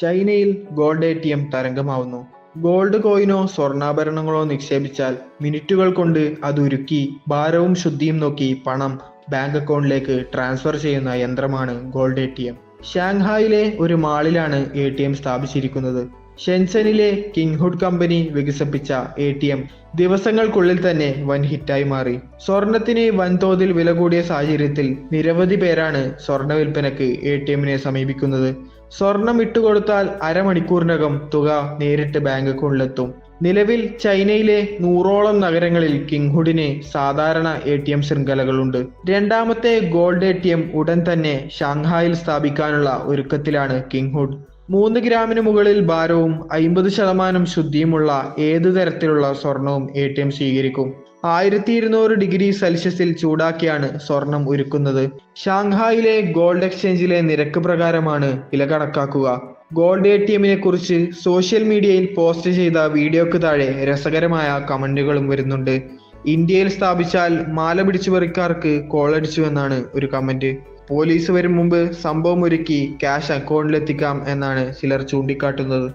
ചൈനയിൽ gold ATM തരംഗമാവുന്നു. Gold കോയിനോ സ്വർണ്ണാഭരണങ്ങളോ നിക്ഷേപിച്ചാൽ മിനിറ്റുകൾ കൊണ്ട് അത് ഉരുക്കി ഭാരവും ശുദ്ധിയും നോക്കി പണം ബാങ്ക് അക്കൗണ്ടിലേക്ക് ട്രാൻസ്ഫർ ചെയ്യുന്ന യന്ത്രമാണ് ഗോൾഡ് ATM. ഷാങ്ഹായിലെ ഒരു മാളിലാണ് ATM സ്ഥാപിച്ചിരിക്കുന്നത്. ഷെൻസനിലെ കിങ്ഹുഡ് കമ്പനി വികസിപ്പിച്ച ATM ദിവസങ്ങൾക്കുള്ളിൽ തന്നെ വൻ ഹിറ്റായി മാറി. സ്വർണത്തിന് വൻതോതിൽ വില കൂടിയ സാഹചര്യത്തിൽ നിരവധി പേരാണ് സ്വർണ്ണ വിൽപ്പനയ്ക്ക് ATMനെ സമീപിക്കുന്നത്. സ്വർണം ഇട്ടുകൊടുത്താൽ അരമണിക്കൂറിനകം തുക നേരിട്ട് ബാങ്ക് അക്കൗണ്ടിലെത്തും. നിലവിൽ ചൈനയിലെ 100ഓളം നഗരങ്ങളിൽ കിങ്ഹുഡിന് സാധാരണ ATM ശൃംഖലകളുണ്ട്. രണ്ടാമത്തെ ഗോൾഡ് ATM ഉടൻ തന്നെ ഷാങ്ഹായിൽ സ്ഥാപിക്കാനുള്ള ഒരുക്കത്തിലാണ് കിങ്ഹുഡ്. 3 ഗ്രാമിന് മുകളിൽ ഭാരവും 50% ശുദ്ധിയുമുള്ള ഏതു തരത്തിലുള്ള സ്വർണവും ATM സ്വീകരിക്കും. 1200°C ചൂടാക്കിയാണ് സ്വർണം ഉരുക്കുന്നത്. ഷാങ്ഹായിലെ ഗോൾഡ് എക്സ്ചേഞ്ചിലെ നിരക്ക് പ്രകാരമാണ് വില കണക്കാക്കുക. ഗോൾഡ് ATMനെ കുറിച്ച് സോഷ്യൽ മീഡിയയിൽ പോസ്റ്റ് ചെയ്ത വീഡിയോക്ക് താഴെ രസകരമായ കമന്റുകളും വരുന്നുണ്ട്. ഇന്ത്യയിൽ സ്ഥാപിച്ചാൽ മാല പിടിച്ചുപറിക്കാർക്ക് കോളടിച്ചുവെന്നാണ് ഒരു കമന്റ്. പോലീസ് വരും മുമ്പ് സംഭവം ഒരുക്കി ക്യാഷ് അക്കൗണ്ടിലെത്തിക്കാം എന്നാണ് ചിലർ ചൂണ്ടിക്കാട്ടുന്നത്.